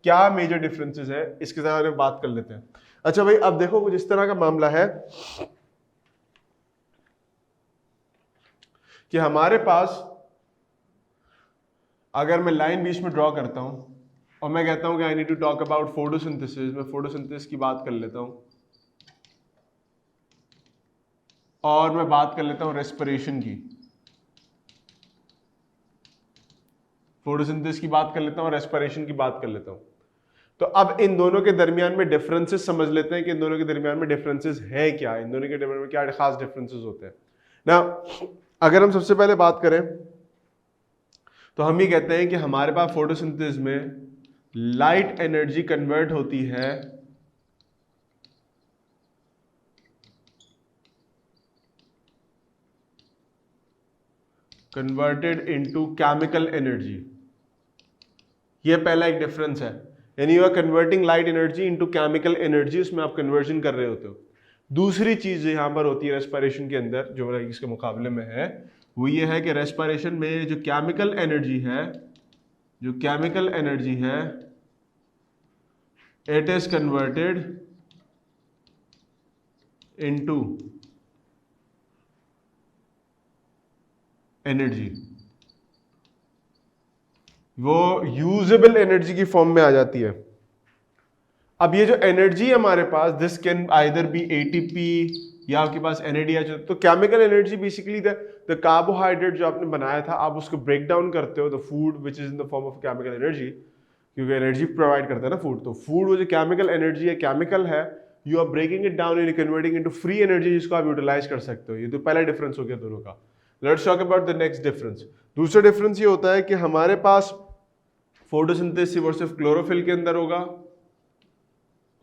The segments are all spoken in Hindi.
क्या मेजर डिफरेंसेस है इसके बारे में बात कर लेते हैं। अच्छा भाई, अब देखो कुछ इस तरह का मामला है कि हमारे पास अगर मैं लाइन बीच में ड्रॉ करता हूं और मैं कहता हूं कि I need to talk about photosynthesis, मैं फोटोसिंथेसिस की बात कर लेता हूं और मैं बात कर लेता हूं रेस्पिरेशन की, फोटोसिंथेसिस की बात कर लेता हूं, रेस्पिरेशन की बात कर लेता हूं। तो अब इन दोनों के दरमियान में डिफरेंसेस समझ लेते हैं कि इन दोनों के दरमियान में डिफरेंसेस है क्या, इन दोनों के दरमियान में क्या खास डिफरेंसेस होते हैं ना। अगर हम सबसे पहले बात करें तो हम ये कहते हैं कि हमारे पास फोटोसिंथेसिस में लाइट एनर्जी कन्वर्ट होती है कन्वर्टेड इनटू केमिकल एनर्जी। ये पहला एक डिफरेंस है, यानी you are converting light energy into chemical energy, उसमें आप कन्वर्जन कर रहे होते हो। दूसरी चीज यहां पर होती है रेस्पिरेशन के अंदर जो इसके मुकाबले में है, वो ये है कि रेस्पिरेशन में जो केमिकल एनर्जी है, जो केमिकल एनर्जी है, it is converted into energy, वो यूजेबल एनर्जी की फॉर्म में आ जाती है। अब ये जो एनर्जी है हमारे पास, this can either be ATP या आपके पास NADH, तो chemical energy basically the carbohydrate जो आपने बनाया था, आप उसको ब्रेक डाउन करते हो, the food which is in the form of chemical energy, क्योंकि एनर्जी प्रोवाइड करता है ना फूड, तो फूड वो जो केमिकल एनर्जी है, केमिकल है, you are breaking it down and converting into free energy, जिसको आप यूटिलाइज कर सकते हो। ये तो पहला डिफरेंस हो गया दोनों का। Let's talk about the next difference. दूसरा डिफरेंस ये होता है कि हमारे पास फोटोसिंथेसिस वो सिर्फ क्लोरोफिल के अंदर होगा,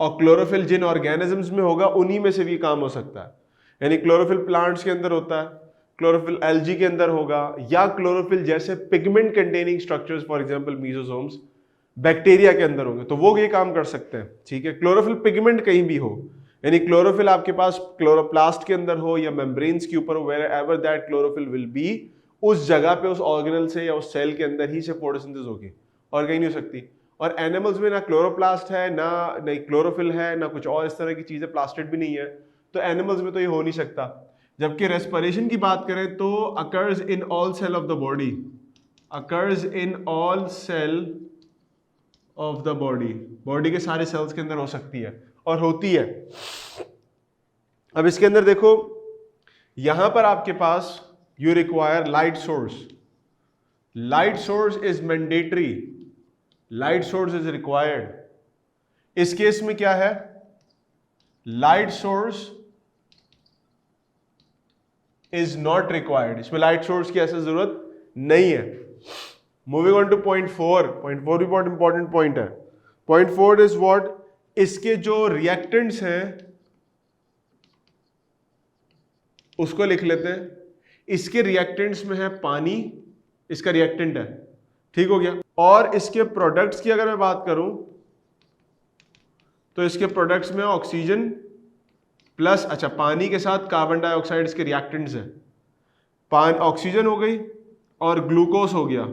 और क्लोरोफिल जिन ऑर्गेनिजम्स में होगा उन्हीं में से भी काम हो सकता है, यानी क्लोरोफिल प्लांट्स के अंदर होता है, क्लोरोफिल एल्गी के अंदर होगा, या क्लोरोफिल जैसे pigment containing structures for example mesosomes bacteria के अंदर होंगे, तो वो ये काम कर सकते हैं। ठीक है, क्लोरोफिल पिगमेंट कहीं भी हो, यानी क्लोरोफिल आपके पास क्लोरोप्लास्ट के अंदर हो या मेम्ब्रेन्स के ऊपर हो, wherever that chlorophyll will be, उस जगह पे उस ऑर्गेनल से या उस सेल के अंदर ही से फोटोसिंथेसिस होगी, और कहीं नहीं हो सकती। और एनिमल्स में ना क्लोरोप्लास्ट है, ना नहीं क्लोरोफिल है, ना कुछ और इस तरह की चीजें, प्लास्टिड भी नहीं है, तो एनिमल्स में तो ये हो नहीं सकता। जबकि रेस्पिरेशन की बात करें तो occurs in all cell of the body, occurs in all cell of the body, body के सारे सेल्स के अंदर हो सकती है और होती है। अब इसके अंदर देखो, यहां पर आपके पास you require light source, light source is mandatory, light source is required. इस केस में क्या है, light source is not required, इसमें लाइट सोर्स की ऐसी जरूरत नहीं है। Moving on to point 4, point 4 भी बहुत इंपॉर्टेंट पॉइंट है। पॉइंट 4 इज व्हाट, इसके जो रिएक्टेंट्स हैं उसको लिख लेते हैं। इसके रिएक्टेंट्स में है पानी, इसका रिएक्टेंट है, ठीक हो गया। और इसके प्रोडक्ट्स की अगर मैं बात करूं तो इसके प्रोडक्ट्स में ऑक्सीजन प्लस, अच्छा पानी के साथ कार्बन डाइऑक्साइड इसके रिएक्टेंट्स है, ऑक्सीजन हो गई और ग्लूकोज हो गया,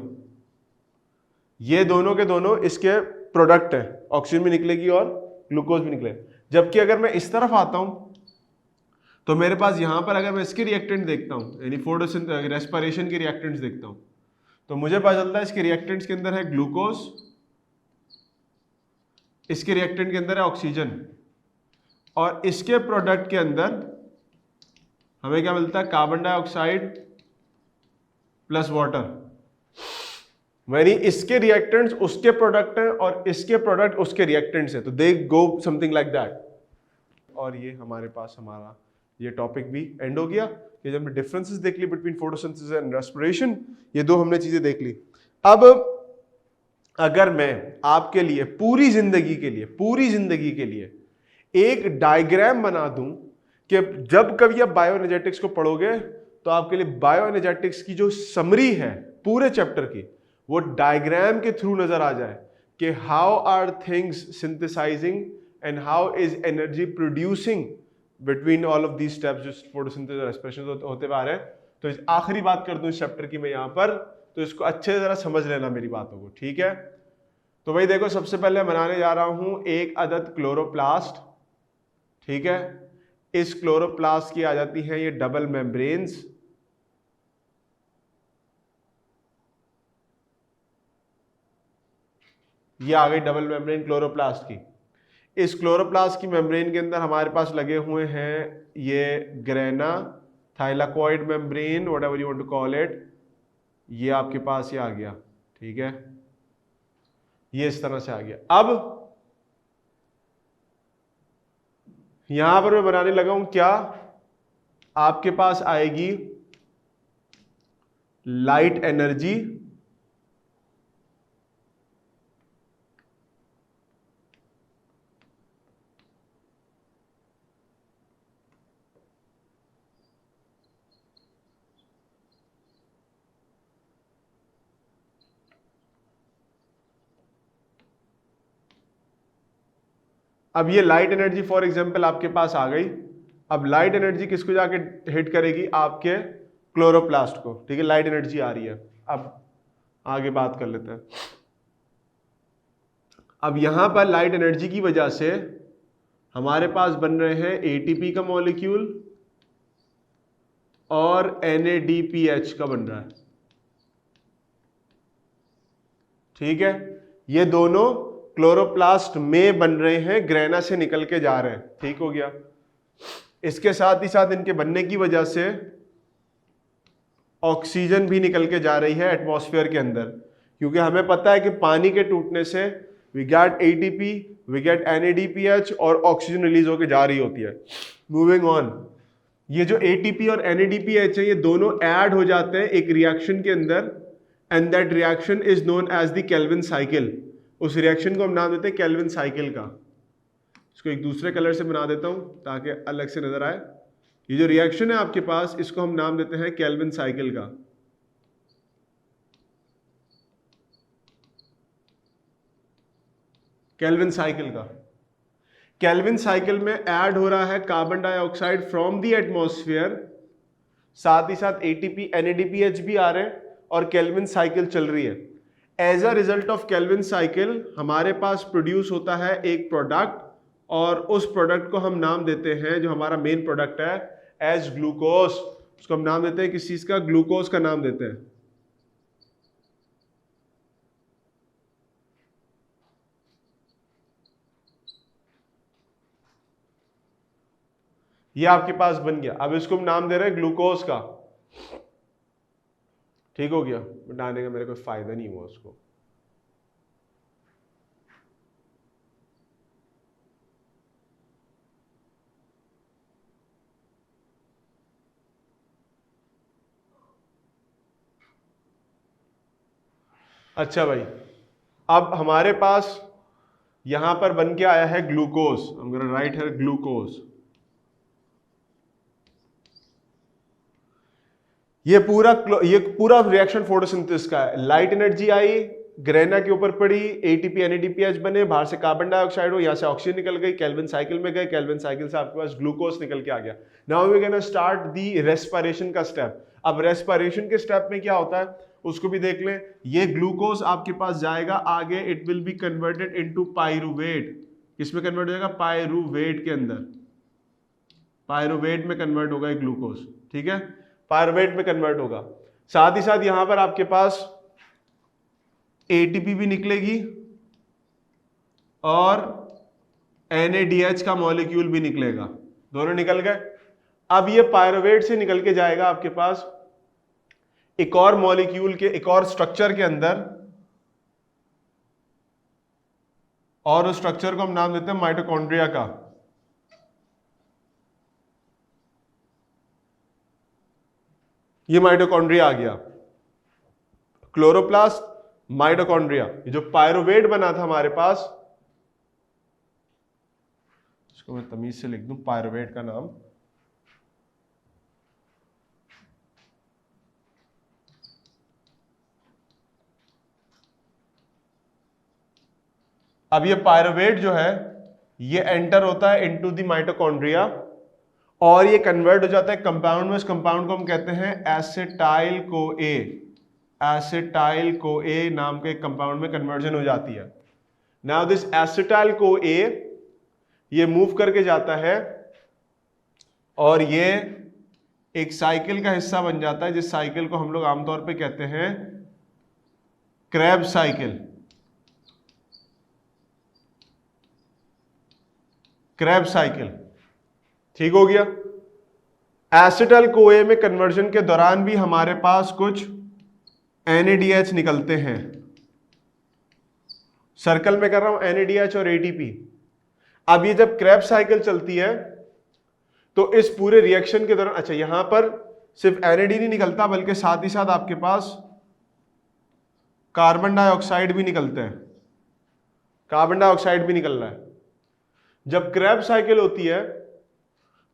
ये दोनों के दोनों इसके प्रोडक्ट है, ऑक्सीजन भी निकलेगी और ग्लूकोज भी निकलेगा। जबकि अगर मैं इस तरफ आता हूं तो मेरे पास यहां पर अगर मैं इसके रिएक्टेंट देखता हूं, यानी फोटोसिंथेसिस रेस्पिरेशन के रिएक्टेंट्स देखता हूं, तो मुझे पता चलता है इसके रिएक्टेंट्स के अंदर है ग्लूकोज, इसके रिएक्टेंट के अंदर है ऑक्सीजन, और इसके प्रोडक्ट के अंदर हमें क्या मिलता है, कार्बन डाइऑक्साइड प्लस वाटर। यानी इसके रिएक्टेंट्स उसके प्रोडक्ट हैं और इसके प्रोडक्ट उसके रिएक्टेंट्स हैं, तो दे गो समथिंग लाइक दैट। और ये हमारे पास हमारा ये टॉपिक भी एंड हो गया कि जब हमने डिफरेंसेस देख ली बिटवीन फोटोसिंथेसिस एंड रेस्पिरेशन, ये दो हमने चीजें देख ली। अब अगर मैं आपके लिए पूरी जिंदगी के लिए एक डायग्राम बना दूं कि जब कभी आप बायोएनर्जेटिक्स को पढ़ोगे तो आपके लिए बायोएनर्जेटिक्स की जो समरी है पूरे चैप्टर की, वो डायग्राम के थ्रू नजर आ जाए कि how are things synthesising and how is energy producing between all of these steps जो फोटोसिंथेसिस और रेस्पिरेशन होते आ रहे हैं। तो इस आखिरी बात कर दूं इस चैप्टर की मैं यहां पर, तो इसको अच्छे से जरा समझ लेना मेरी बातों को, ठीक है। तो भाई देखो, सबसे पहले बनाने जा रहा हूं एक अदद क्लोरोप्लास्ट, ठीक है। इस क्लोरोप्लास्ट की आ जाती है ये डबल मेम्ब्रेन्स, ये आ गई डबल मेम्ब्रेन क्लोरोप्लास्ट की। इस क्लोरोप्लास्ट की मेम्ब्रेन के अंदर हमारे पास लगे हुए हैं ये grana, thylakoid membrane, whatever you want to call it, ये आपके पास ये आ गया, ठीक है। ये इस तरह से आ गया। अब यहां पर मैं बनाने लगा हूं क्या, आपके पास आएगी लाइट एनर्जी, अब ये लाइट एनर्जी फॉर एग्जांपल आपके पास आ गई। अब लाइट एनर्जी किसको जाके हिट करेगी, आपके क्लोरोप्लास्ट को, ठीक है। लाइट एनर्जी आ रही है। अब आगे बात कर लेते हैं। अब यहां पर लाइट एनर्जी की वजह से हमारे पास बन रहे हैं एटीपी का मॉलिक्यूल और NADPH का बन रहा है, ठीक है। ये दोनों क्लोरोप्लास्ट में बन रहे हैं, ग्रेना से निकल के जा रहे हैं, ठीक हो गया। इसके साथ ही साथ इनके बनने की वजह से ऑक्सीजन भी निकल के जा रही है एटमॉस्फेयर के अंदर, क्योंकि हमें पता है कि पानी के टूटने से we get ATP, we get NADPH और ऑक्सीजन रिलीज होकर जा रही होती है। मूविंग ऑन, ये जो ATP और NADPH है, ये दोनों ऐड हो जाते हैं एक रिएक्शन के अंदर, and that reaction is known as the Calvin cycle. उस रिएक्शन को हम नाम देते हैं केल्विन साइकिल का। इसको एक दूसरे कलर से बना देता हूं ताकि अलग से नजर आए। ये जो रिएक्शन है आपके पास, इसको हम नाम देते हैं केल्विन साइकिल का। केल्विन साइकिल का, केल्विन साइकिल में ऐड हो रहा है carbon dioxide from the atmosphere, साथ ही साथ ATP NADPH भी आ रहे हैं और केल्विन साइकिल चल रही है। As a result of Calvin cycle हमारे पास प्रोड्यूस होता है एक प्रोडक्ट, और उस प्रोडक्ट को हम नाम देते हैं, जो हमारा मेन प्रोडक्ट है, एज ग्लूकोज। उसको हम नाम देते हैं, किस चीज का, ग्लूकोज का नाम देते हैं। ये आपके पास बन गया। अब इसको हम नाम दे रहे हैं ग्लूकोज का, ठीक हो गया। बनाने का मेरे कोई फायदा नहीं हुआ उसको। अच्छा भाई, अब हमारे पास यहां पर बन के आया है glucose. I am gonna right here glucose. ये पूरा रिएक्शन फोटोसिंथेसिस का है। लाइट एनर्जी आई, ग्रेना के ऊपर पड़ी, ATP NADPH बने, बाहर से कार्बन डाइऑक्साइड हो, यहाँ से ऑक्सीजन निकल गई, केल्विन साइकिल में गए, केल्विन साइकिल से आपके पास ग्लूकोज निकल के आ गया। Now we gonna start the respiration का स्टेप। अब रेस्पिरेशन के स्टेप में क्या होता है उसको भी देख लें। ये ग्लूकोज आपके पास जाएगा आगे, it will be converted into pyruvate. किसमें कन्वर्ट हो जाएगा, पाइरुवेट के अंदर। पाइरुवेट में कन्वर्ट होगा ग्लूकोज, ठीक है, पाइरुवेट में कन्वर्ट होगा। साथ ही साथ यहां पर आपके पास ATP भी निकलेगी और NADH का मॉलिक्यूल भी निकलेगा, दोनों निकल गए। अब ये पाइरुवेट से निकल के जाएगा आपके पास एक और मॉलिक्यूल के, एक और स्ट्रक्चर के अंदर, और उस स्ट्रक्चर को हम नाम देते हैं माइटोकॉन्ड्रिया का। ये माइटोकॉन्ड्रिया आ गया, क्लोरोप्लास्ट, माइटोकॉन्ड्रिया। ये जो पाइरुवेट बना था हमारे पास, इसको मैं तमीज से लिख दूं पाइरुवेट का नाम। अब ये पाइरुवेट जो है ये एंटर होता है इनटू द माइटोकॉन्ड्रिया और ये कन्वर्ट हो जाता है कंपाउंड में। इस कंपाउंड को हम कहते हैं एसिटाइल को ए। एसिटाइल को ए नाम के एक कंपाउंड में कन्वर्जन हो जाती है। नाउ दिस एसिटाइल को ए ये मूव करके जाता है और ये एक साइकिल का हिस्सा बन जाता है, जिस साइकिल को हम लोग आमतौर पे कहते हैं क्रेब्स साइकिल। क्रेब्स साइकिल, ठीक हो गया। एसिटाइल कोए में कन्वर्जन के दौरान भी हमारे पास कुछ NADH निकलते हैं। सर्कल में कर रहा हूं NADH और ATP। अब ये जब क्रेब्स साइकिल चलती है तो इस पूरे रिएक्शन के दौरान, अच्छा यहां पर सिर्फ NAD नहीं निकलता बल्कि साथ ही साथ आपके पास कार्बन डाइऑक्साइड भी निकलता है। कार्बन डाइऑक्साइड भी निकल रहा है। जब क्रेब्स साइकिल होती है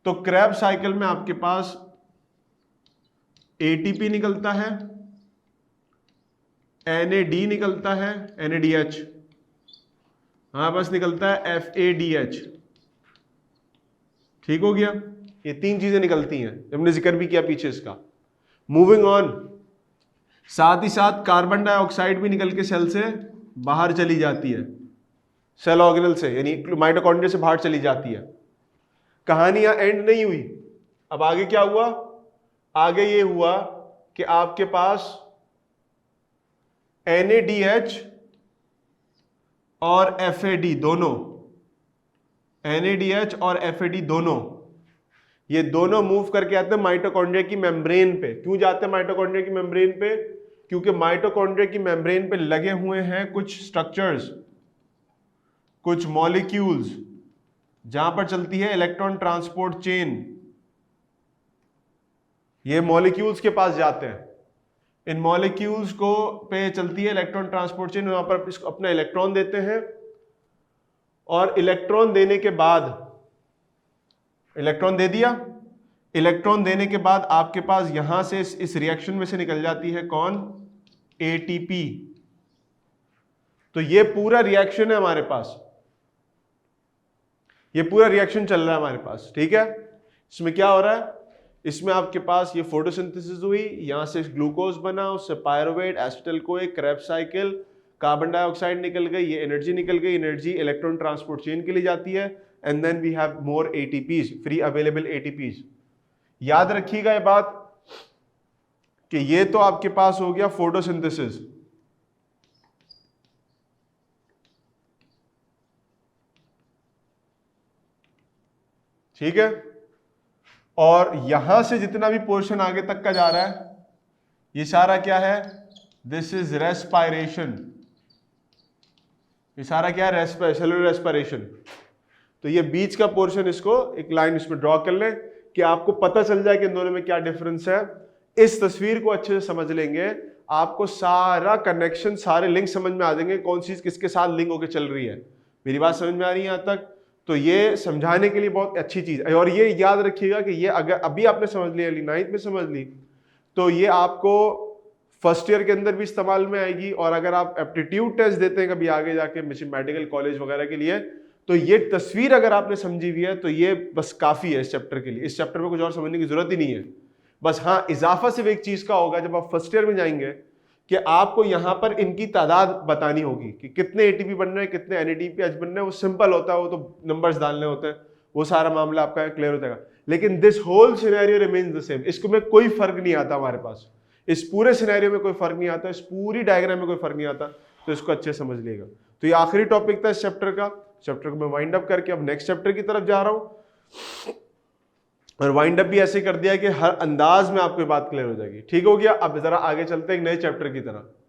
तो क्रेब्स साइकिल में आपके पास ATP निकलता है, NAD निकलता है, NADH, हमारे पास निकलता है FADH, ठीक हो गया। ये तीन चीजें निकलती हैं, हमने जिक्र भी किया पीछे इसका। मूविंग ऑन, साथ ही साथ कार्बन डाइऑक्साइड भी निकल के सेल से बाहर चली जाती है, सेल ऑर्गेनल से, यानी माइटोकॉन्ड्रिया से बाहर चली जाती है। कहानी यहां एंड नहीं हुई। अब आगे क्या हुआ? आगे ये हुआ कि आपके पास NADH और FAD दोनों, NADH और FAD दोनों, ये दोनों मूव करके आते हैं माइटोकॉन्ड्रिया की मेम्ब्रेन पे। क्यों जाते हैं माइटोकॉन्ड्रिया की मेम्ब्रेन पे? क्योंकि माइटोकॉन्ड्रिया की मेम्ब्रेन पे लगे हुए हैं कुछ स्ट्रक्चर्स, कुछ मॉलिक्यूल्स, जहां पर चलती है इलेक्ट्रॉन ट्रांसपोर्ट चेन। ये मॉलिक्यूल्स के पास जाते हैं, इन मॉलिक्यूल्स को पे चलती है इलेक्ट्रॉन ट्रांसपोर्ट चेन, वहां पर इसको अपना इलेक्ट्रॉन देते हैं और इलेक्ट्रॉन देने के बाद, इलेक्ट्रॉन दे दिया, इलेक्ट्रॉन देने के बाद आपके पास यहां से इस रिएक्शन में से निकल जाती है कौन? ATP। तो ये पूरा रिएक्शन है हमारे पास, ये पूरा रिएक्शन चल रहा है हमारे पास, ठीक है। इसमें क्या हो रहा है? इसमें आपके पास ये फोटोसिंथेसिस हुई, यहां से ग्लूकोज बना, उससे pyruvate, acetyl CoA, Krebs cycle, carbon dioxide निकल गई, ये एनर्जी निकल गई, एनर्जी इलेक्ट्रॉन ट्रांसपोर्ट चेन के लिए जाती है, and then we have more ATPs, free available ATPs। याद रखिएगा ये बात कि ये तो आपके पास हो गया फोटोसिंथेसिस। ठीक है, और यहां से जितना भी पोर्शन आगे तक का जा रहा है, ये सारा क्या है? This is respiration. ये सारा क्या है? Cellular respiration. तो ये बीच का पोर्शन, इसको एक लाइन इसमें ड्रॉ कर लें कि आपको पता चल जाए कि इन दोनों में क्या डिफरेंस है। इस तस्वीर को अच्छे से समझ लेंगे, आपको सारा कनेक्शन, सारे लिंक समझ में आ जाएंगे, कौन सी किसके साथ लिंक होकर चल रही है। मेरी बात समझ में आ रही है यहां तक? तो ये समझाने के लिए बहुत अच्छी चीज है। और ये याद रखिएगा कि ये अगर अभी आपने समझ लिया, 9th में समझ ली, तो ये आपको फर्स्ट ईयर के अंदर भी इस्तेमाल में आएगी। और अगर आप एप्टीट्यूड टेस्ट देते हैं कभी आगे जाके मेडिकल कॉलेज वगैरह के लिए, तो ये तस्वीर अगर आपने समझी हुई है तो ये बस काफी है इस चैप्टर के लिए। इस चैप्टर में कुछ और समझने की जरूरत ही नहीं है। बस हाँ, इजाफा सिर्फ एक चीज का होगा, जब आप फर्स्ट ईयर में जाएंगे कि आपको यहां पर इनकी तादाद बतानी होगी कि कितने ATP बन रहे हैं, कितने NADPH बन रहे हैं। वो सिंपल होता है, वो तो नंबर्स डालने होते हैं, वो सारा मामला आपका क्लियर हो जाएगा। लेकिन this whole scenario remains the same. इसको में कोई फर्क नहीं आता हमारे पास, इस पूरे सिनेरियो में कोई फर्क नहीं आता, इस पूरी डायग्राम में कोई फर्क नहीं आता। तो इसको अच्छे समझ लिएगा। तो ये आखिरी टॉपिक था इस चैप्टर का। चैप्टर को मैं वाइंड अप करके अब नेक्स्ट चैप्टर की तरफ जा रहा हूं, और वाइंड अप भी ऐसे कर दिया कि हर अंदाज में आपको बात क्लियर हो जाएगी। ठीक हो गया। अब जरा आगे चलते हैं एक नए चैप्टर की तरफ।